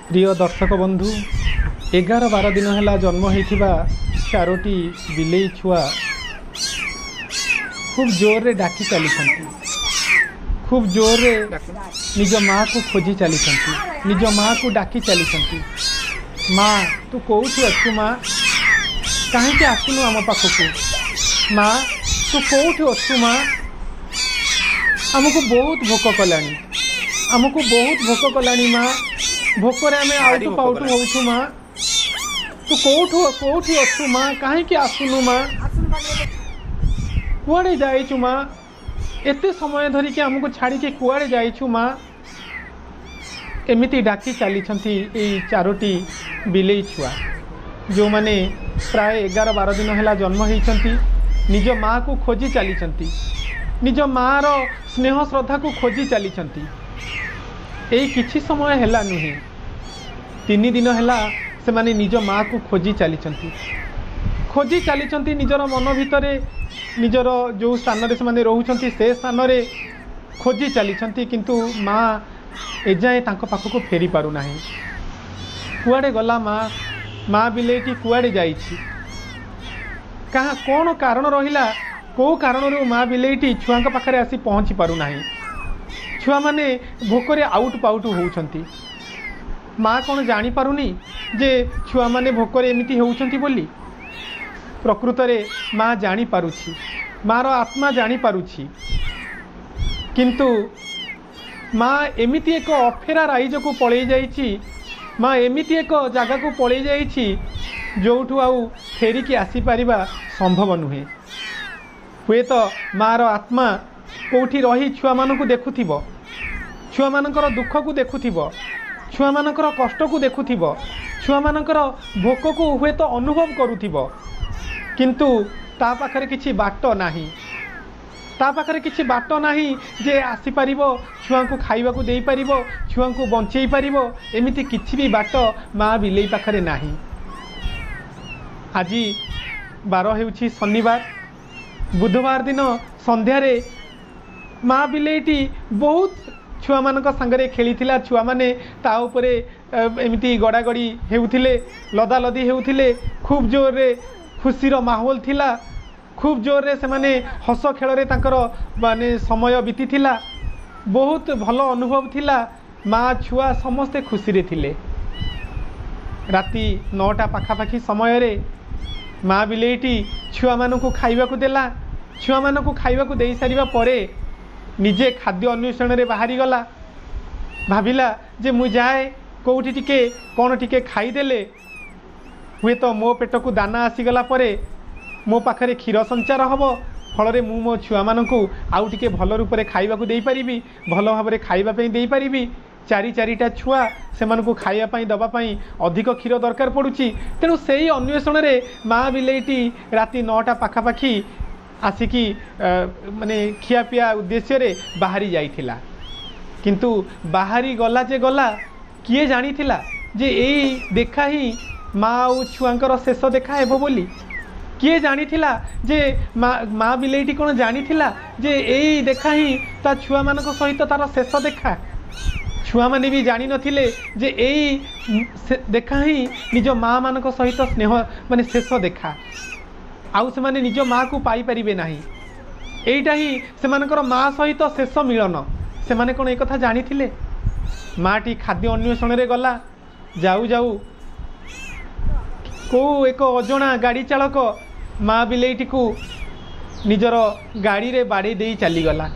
प्रिय दर्शक बंधु 11-12 दिन है जन्म होता 4टी बिलेई छुआ खूब जोर रे डाकी चली खूब जोर रे निज माँ को खोजी चली निज माँ को डाकी चली माँ तू कौटू अच्छु माँ कहीं आसुनु आम पाखक माँ तू कौटू अच्छु माँ आमको बहुत भोक कलानी आमको बहुत भोक कलानी माँ भोकरे आम आउटू पाउटू होचु माँ तू कौटू अच्छु माँ कहीं आसुनु माँ कुआड़े जाइचु माँ एते समय धरिकी आमको छाड़ी के कुआड़े जाइचु माँ एमिति डाकी चली 4टी बिलेई छुआ जो माने प्राय 11-12 दिन है जन्म होती निज माँ को खोजी चली निज माँ रो स्नेह श्रद्धा को खोजी चली यही किछि समय है नुहे 3 दिन है से माने निज माँ को खोजी चली निजर मन भितर निजर जो स्थान से माने रोचंती से स्थान रे खोजी चली किंतु माँ एजाए पाखक फेरी पारु नाही कुआड़े गला माँ बिलेटी कुआड़े जाइछि कहाँ कौन कारण रहिला को कारण माँ बिलेटी छुआ पाखरे आसी पहुँची पारु नाही छुआ माने भोकरे आउट पाउट होउछंती माँ कौन जानी पारुनी जे छुआ माने भोकरे एमिति होउछंती बोली प्रकृत रे माँ जानी पारुछि मार आत्मा जानी पारुछि किंतु माँ एमिति एक अफेरा राइज को पलि जाइछि माँ एमिति एक जगह को पलि जाइछि जोठु आउ फेरिकी आसी पारिबा संभव नुहे हुए तो मार आत्मा कोठी रही छुआ मानकु देखुथिबो छुआ मानकर दुख को देखुथिबो छुआ मानकर कष्ट को देखुथिबो छुआ मानकर भोक को हुए तो अनुभव करुथिबो किंतु ता पाखरे किछि बाट नाही ता पाखरे किछि बाट नाही जे आसी पारिबो छुआ को खाइबा को देई पारिबो छुआ को बंचेई पारिबो एमिति किछि भी बाट माँ बिलेई पाखरे नाही आज 12 हेउछि शनिवार बुधवार दिन संध्या रे माँ बिलेईटी बहुत छुआ मानक संगरे खेलीथिला छुआ माने ता उपरे एमिति गड़ागड़ी हेउथिले लदा लदी हेउथिले खूब जोर रे खुशीर माहौल थिला खूब जोर रे से माने हस खेल रे तांकर माने समय बीती थिला बहुत भल अनुभव थिला माँ छुआ समस्ते खुशी रे थिले राति 9टा पाखापाखी समय रे माँ बिलेईटी छुआ मानकु खाइबा को देला छुआ मानकु खाइबा को देई सारिबा परे निजे खाद्य अन्वेषण रे बाहरी गला भाविला जे मु जाए कोठी टिके कोन टिके खाईदेले हुए तो मो पेट को दाना आसीगला परे मो पाखरे क्षीर संचार हम फल मु मो छुआ मानकु आउ टिके भल रूप से खाइबा को देई परिबी भल भाव में खाइबा पई देई परिबी 4-4टा छुआ से मानकु खाइबा पई दबा पई अधिक क्षीर दरकार पड़ुची तेणु सेही अन्वेषण रे माँ बिलेईटी राति 9टा पाखापाखी आसिकी माने खियापिया उद्देश्य रे बाहरी जाइथिला किंतु बाहरी गला जे गला किए जानी थिला जे एई देखा ही माँ और छुआंकर शेष देखा हेबो बोली किए जानी थिला जे माँ बिलेईटी कौन जानी थिला जे एई देखा ही ता छुआ मानक सहित तार शेष देखा छुआ माने भी जानी नथिले जे एई देखा ही निज माँ मानक सहित स्नेह माने शेष देखा आउ से माने निज माँ को पाई परिबे नाही एईटा ही से मानकर माँ सहित शेष मिलन से माने कौन एक कथा जानी थिले माँटी खाद्य अन्वेषण रे गला जाऊ जाऊ को एक अजणा गाड़ी चालक माँ बिलेईटी को निजर गाड़ी रे बाड़ी दे चलीगला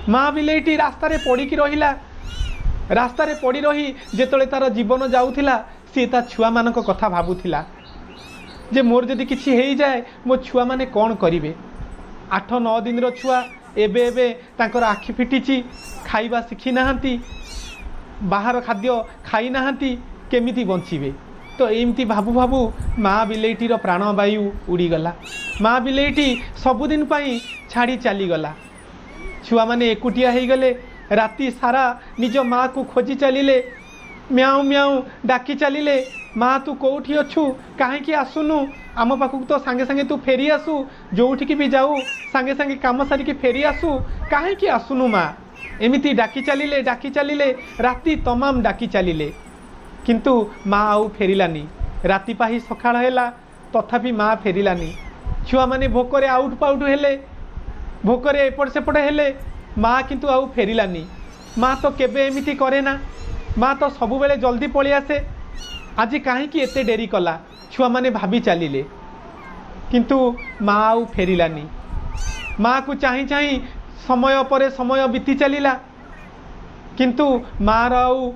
माँ बिलेईटी रास्ता रे पड़ी की रहिला रास्ता रे पड़ी रही जेतले तार जीवन जाऊथिला सी ता छुआ मानक कथा भाबुथिला जे मोर जदि किछि हेई जाए मो छुआ माने कौन करिवे 8-9 दिन रो छुआ एबे एबे तांकर आखि फिटिची खाइबा शिखी नाहंती बाहर खाद्य खाई नाहंती केमिति बंचिबे तो एमती भाबू भाबू माँ बिलेईटीर प्राणवायु उड़ीगला माँ बिलेईटी सबुदिन पाई छाड़ी चलीगला छुआ माने एकुटिया हो गले राति सारा निज माँ को खोजी चलिले म्याऊ म्याऊ डाकी चलिले माँ तू कौटी अच्छु कहीं आसुनु आम पाखक तो सांगे सांगे तू फेरी आसु जोठिकी भी जाऊ सांगे सांगे काम सारिकी फेरी आसु कहीं आसुनु माँ एमिति डाकी चलिले राति तमाम डाकी चलिले किंतु माँ आउ फेरिलानी। राति पाही सकाळ हैला तथापि माँ फेरिलानी। छुआ माने भोकरे आउट पाउट हेले, भोकरे एपट सेपट हेले, माँ किंतु आउ फेरिलानी। माँ तो केबे एमिति करे ना, माँ तो सबु बेले जल्दी पळी आसे, आज काहेकि एते डेरी कला। छुआ माने भाभी चलिले किंतु माँ आउ फेरिलानी। माँ को चाही चाही समय पर समय बीती चलिला किंतु माँ आउ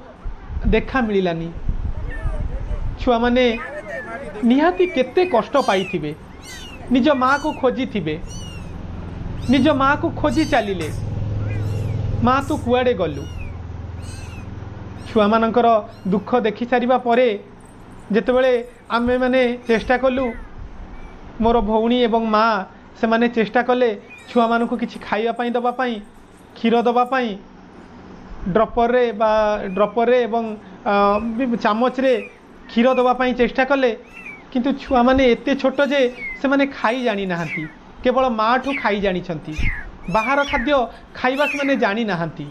देखा मिलानी। छुआ माने निहाती केते कष्ट पाइथिबे, निज माँ को खोजी थिबे, निज माँ को खोजी चलिले। माँ तू कुआडे गलु। छुआ मानकर दुख देखि सारिबा परे जेतेबेले आमे माने चेष्टा कलु, मोर भौणी एवं माँ से माने चेष्टा कले छुआ मानकु किछि खाइबा पई दबा पई, क्षीर दबा पई, ड्रपर रे एवं चामच रे क्षीर दबा पई चेष्टा कले किंतु छुआ माने एते छोट जे से माने खाई जानी नाहंती। केवल माँ ठू खाई जानी छंती, बाहर खाद्य खाइबा से माने जानी नाहंती।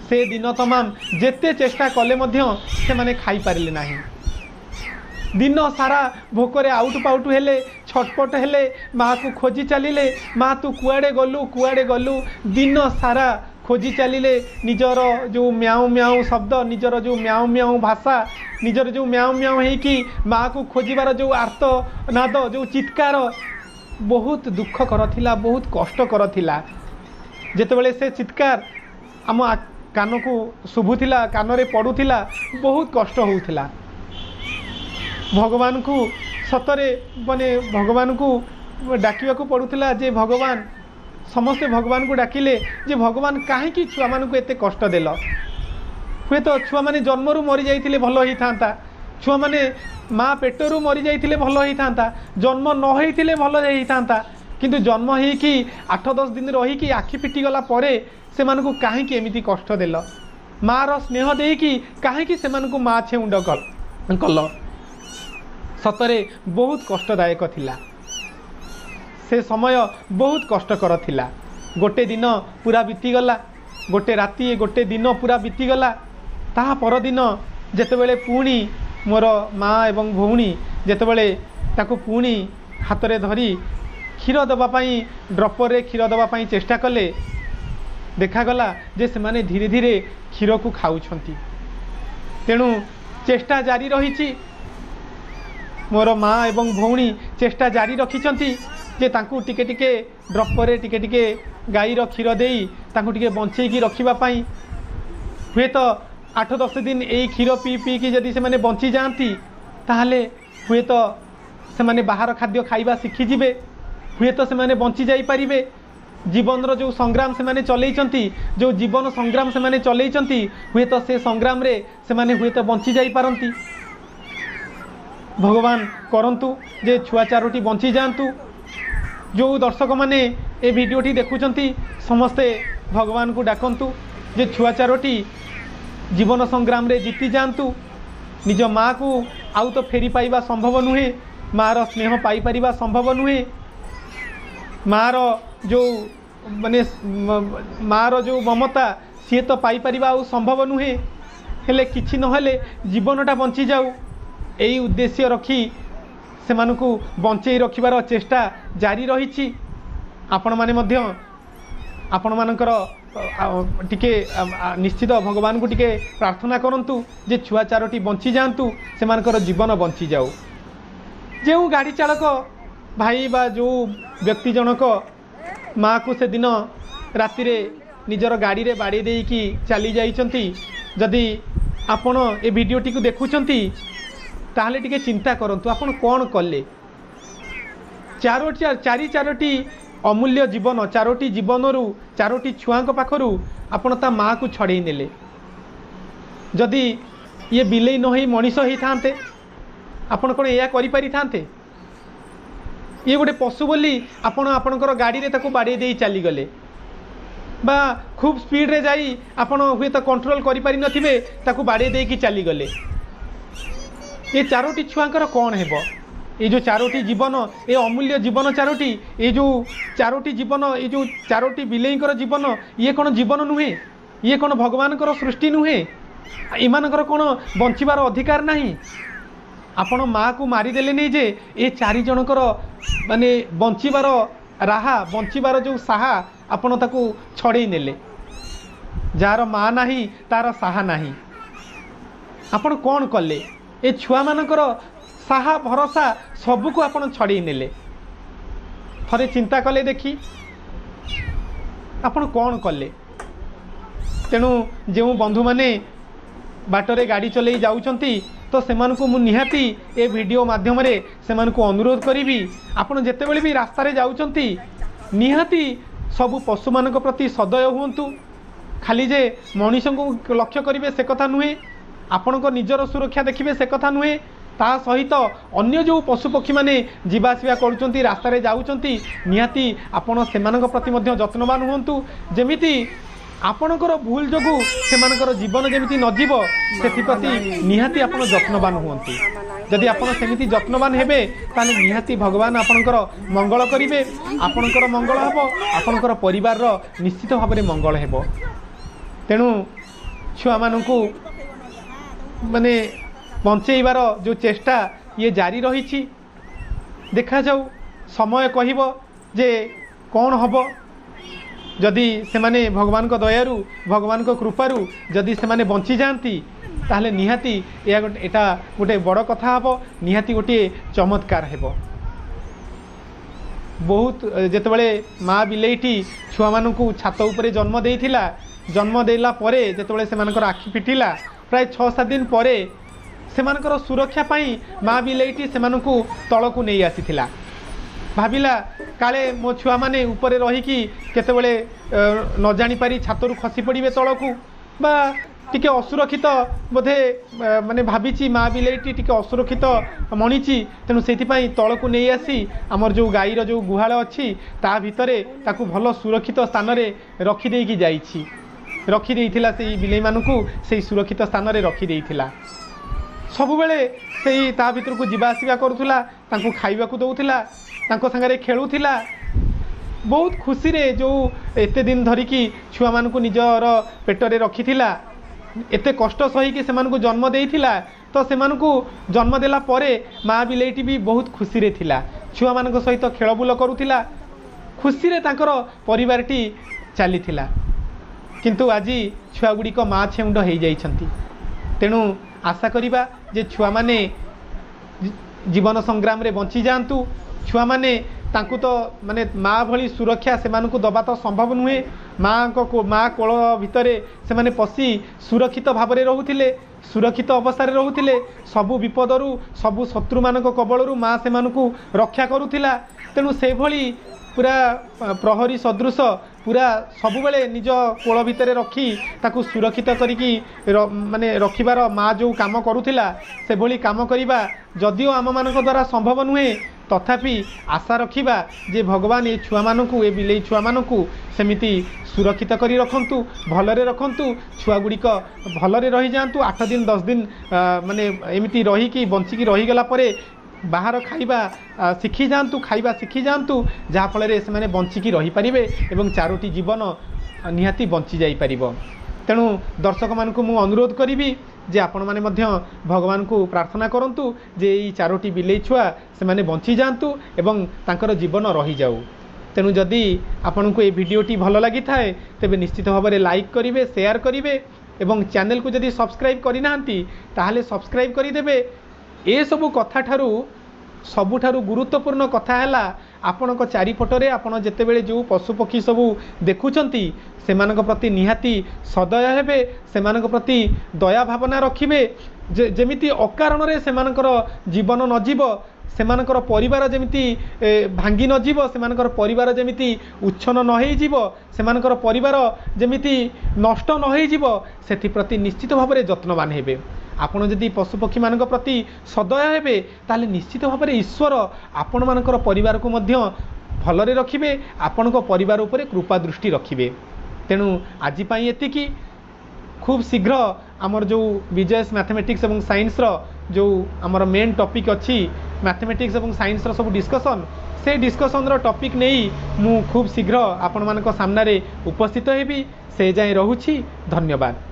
से दिन तमाम जेते चेष्टा कले मध्य से माने खाई पारिले नाही। दिन सारा भोकरे आउट पाउट हेले, छटपट हेले, माँ को खोजी चलिले। माँ तू कुआडे गलु कुआडे गलु, दिन सारा खोजी चलिले। निजर जो म्याऊ म्याऊ शब्द, निजर जो म्याऊ म्याऊ भाषा, निजर जो म्याऊ म्याऊ है कि माँ को खोजिबार जो आर्त नाद, जो चित्कार बहुत दुख कर थिला, बहुत कष्ट कर थिला। जेतेबेले से चित्कार आम कान को शुभुथिला, कान रे पड़ुथिला, बहुत कष्ट होउथिला। भगवान को सतरे माने भगवान को डाकिया को पड़ुथिला जे भगवान, समस्ते भगवान को डाकिले जे भगवान काहेकि छुआ मान को एते कष्ट देल। हुए तो छुआ माने जन्मरू मरी जाइथिले भलो ही थांता, छुआ माने माँ पेटरू मरी जाइथिले भलो ही थांता, जन्म न होइथिले भलो ही थांता। किंतु जन्म ही कि 8-10 दिन रही कि आखि पिटी गला परे से मानकु काहेकि एमिति कष्ट देल। माँ रो स्नेह देकी काहेकि से मानकु माँ छेउंड कल। सतरे बहुत कष्टदायक थिला, से समय बहुत कष्टकर थिला। गोटे दिन पूरा बीतीगला, गोटे राति गोटे दिन पूरा बीतीगला। ता परदिन जेतेबेले पुणी मोर माँ एवं भौणी जेतेबेले ताकु पुणी हाथ रे धरी क्षीर दबा पई, ड्रपर रे क्षीर दबा पई चेष्टा कले, देखागला जे से माने धीरे धीरे क्षीर को खाउछंती। तेणु चेष्टा जारी रही। मोर माँ एवं भौणी चेष्टा जारी रखिछंती जे तांकु टिके टिके ड्रपर रे टिके टिके गाईर क्षीर देई तांकु टिके बंचेकी रखिबा पई। हुए तो 8-10 दिन यही क्षीर पी पी कि जदि से माने बंची जाती ताहले हुए तो से माने बाहर खाद्य खाइबा शिखी जिवे, हुए तो से माने बंची जाई परिबे। जीवन रो जो संग्राम से माने चलैचंती, जो जीवन संग्राम से माने चलैचंती, हुए तो से संग्राम रे से माने हुए तो बंची जाई पारंती। भगवान करंतु जे छुआ चारोटी बंची जातु। जो दर्शक माने ए भिडियोटी देखुचंती समस्ते भगवान को डाकंतु जे छुआ चारोटी जीवन संग्राम रे जीती जातु। निज माँ को आउ तो फेरी पाइबा संभव नुहे, माँ रो स्नेह पाई परिबा संभव नुहे। माँ रो जो माने माँ रो जो ममता सी तो पाई परिबा आउ संभव नुहे। हेले किछि नहेले जीवनटा बंची जाऊ, यही उद्देश्य रखी से मानकु बंचई रखिबार चेष्टा जारी रही। आपण माने मध्य आपण मानकर टिके निश्चित भगवान को टिके प्रार्थना करंतु जे छुआ चारोटी बंची जातु, से मानकर जीवन बंची जाऊ। जो गाड़ी चालक भाई बा जो व्यक्ति जनक माँ को से दिन राति रे निजर गाड़ी रे बाड़ी देकी चली जाइछंती, जदि आपण ए वीडियोटी को देखुछंती ताहले टिके चिंता करंतु आपण कौन कले। चारोटी अमूल्य जीवन, चारोटी जीवनरू चारोटी छुआंक पाखरू आपण ता माँ को छड़े नेले। जदि ये बिलेई न होई मनीष ही थांते आपण कोन एया करि पारि थांते? ये गोटे पशु बोली आपण आपणकर गाड़ी रे ताको बाड़ी देई चली गले, बा खूब स्पीड रे जाई आपण हुए तो कंट्रोल करि पारि नथिबे ताको बाड़ी देई की चली गले। ये चारोटी छुआंकर कौन हेबो? ये जो चारोटी जीवन, ये अमूल्य जीवन चारोटी, ये जो चारोटी जीवन, ये जो चारोटी बिलेईकर जीवन, ये कौन जीवन नुहे? ये कौन भगवान सृष्टि नुहे? एमानकर कौन बंचार अधिकार नहीं आपण माँ को मारिदेले नहीं जे ए 4 जनकर माने बंचार राहा बंचार जो साहा आपण ताकू छड़े नेले जार माँ नहीं तार साहा नहीं आपण कौन कले ए छुआ मानकर साहा भरोसा सबको आपण छड़े नेले थरे चिंता कले देखी आपण कौन कले तेणु जो बंधु माने बाटरे गाड़ी चलई जाउचंती तो सेमानकु मु निहाती ए वीडियो माध्यम रे सेमानकु अनुरोध करी आपण जेतेबेले भी रास्ता रे जाउचंती निहाती सबु पशु मानक प्रति सदय हुंतु खाली जे मनीष को लक्ष्य करिवे से कथा नुहे आपण को निजर सुरक्षा देखिए से कथा नुहे ता सहित अन्य जो पशु पक्षी माने जीवासवा करुचंती रास्ता रे जाउचंती निहाती आपण सेमानक प्रति मध्य जत्नवान हुंतु जेमिति आपणकर भूल जोगु सेमानकर जीवन जेमिति नजीव सेप्रति निहाती आपण जत्नवान हुंतु जदि आपण सेमिति जत्नवान हेबे ताले निहाती भगवान आपणकर मंगल करिवे आपणकर मंगल हबो आपणकर परिवार रो निश्चित भाव में मंगल हेबो तेणु छुआ मानकु माने बंचेइबार जो चेष्टा ये जारी रही देखा जाऊ समय कहबो जे कौन हबो जदि से माने भगवान को दयारु भगवान को कृपारु जदि से माने बंची जाती ताहले निहाती एटा गोटे बड़ कथा हबो निहाती गोटे चमत्कार हेबो बहुत जेतेबेले माँ बिलेईटी छुआ मानकु छात उपरे जन्म देइथिला जन्म देला परे जेतेबेले से मानकर आखि पिटिला प्राय 6-7 दिन परे से मानकर सुरक्षा पाई माँ बिलेईटी से मानकु तळकु नै आसीथिला भाविला काले मो छुआ माने ऊपर रहीकि केतेबेले न जानी पारी छातरु खसी पड़िबे तळकु बा टिके असुरक्षित बोधे माने भाबिची माँ बिलेईटी टिके असुरक्षित मणिची तेणु सेथिपाई तळकु नै आसी आमर जो गाईर जो गुहाल अछि ता भितरे ताकु भल सुरक्षित स्थान रे रखी देइकी जाईछि रखी देइथिला सेई बिलेई मानकु सेई सुरक्षित स्थान रे रखी देइथिला सबु बेले सेई ता भितर को जीवा आसीबा करूथला तांको खाइबा को दउथिला तांको संगे खेलुथिला बहुत खुशी रे जो एते दिन धरिकी छुआ मानकु निजर पेटरे रखिथिला एते कष्ट सही से मानकु जन्म देइथिला तो से मानकु जन्म देला परे माँ बिलेईटी भी बहुत खुशी रे थिला छुआ मानक सहित खेलबुल करूथिला खुशी रे तांकर परिवारटी चलीथिला किंतु आज छुआ गुड़िक माँ छेउंड हो जाइछंती तेणु आशा करिबा जे छुआ माने जीवन संग्राम रे बंची जांतु छुआ माने तांकु तो माने माँ भली सुरक्षा से मानकु दबा तो संभव नुहे माँ को माँ कोल भितरे से माने पसी सुरक्षित भाव में रोहुथिले सुरक्षित अवस्था रोहुथिले सबु विपदरु सबु शत्रु मानक कबलरु माँ से मानकु रक्षा करुथिला तेणु से भली पूरा प्रहरी सदृश पूरा सबुबले निज कोल भितर रखी ताकू सुरक्षित करिकी माने रखिबार माँ जो काम करुथिला से भली काम करिबा जदिओ आम मानक द्वारा संभव नुहे तथापि आशा रखिबा जे भगवान ये छुआ मानकु ए बिलेई छुआ मानकु सेमिति सुरक्षित करी रखंतु भलरे रखंतु छुआ गुड़िक भलरे रही जांतु 8 दिन 10 दिन माने एमिति रही कि बंचिकी रही गला परे बाहर खाइबा शिखी जातु खाइबा शिखी जातु जहाँफल से मैंने बंचिकी रही पारे एवं 4टी जीवन निहाती बंची जाई परिबो तेणु दर्शक मानकु मु अनुरोध करी जे आपण माने मध्य भगवान को प्रार्थना करंतु जे ई 4टी बिलेई छुआ से माने बंची जातु एवं तांकर जीवन रही जाऊ तेणु जदि आपण को ए वीडियोटी भल लगी थाए तेबे निश्चित भाव में लाइक करिवे शेयर करिवे एवं चैनल को जदि सब्सक्राइब करि नाहंती ताहाले सब्सक्राइब करि देबे ए सबु कथा ठारू सबुठारु गुरुत्वपूर्ण कथा है आपण चारिपटरे आपण जेतेबेले जो पशुपक्षी सबू देखुंती सेमानक प्रति निहाती सदय हेबे सेमानक प्रति दया भावना रखिबे जेमिति अकारण रे सेमानकर जीवन नजीव सेमानकर परिवार जेमिति भांगी नजीव सेमानकर परिवार जेमिति उच्छन न होई जीव सेमानकर परिवार जेमिति नष्ट न होई जीव सेति प्रति निश्चित भाव में जत्नवान हेबे आपण जदि पशुपक्षी मान प्रति सदय हेबे ताले निश्चित भाव में ईश्वर आपण मानकर परिवार को मध्य भलरे रखिबे आपण को परिवार उपरे कृपा दृष्टि रखिबे तेणु आज पाई एतिकी खूब शीघ्र आमर जो विजयस मैथमेटिक्स एवं साइंस रो जो आमर मेन टॉपिक अच्छी मैथमेटिक्स एवं साइंस रो सब डिस्कशन से डिस्कशन रो टॉपिक नहीं मु खूब शीघ्र आपण मानक सामने उपस्थित हेबी से जाए रहुछि धन्यवाद।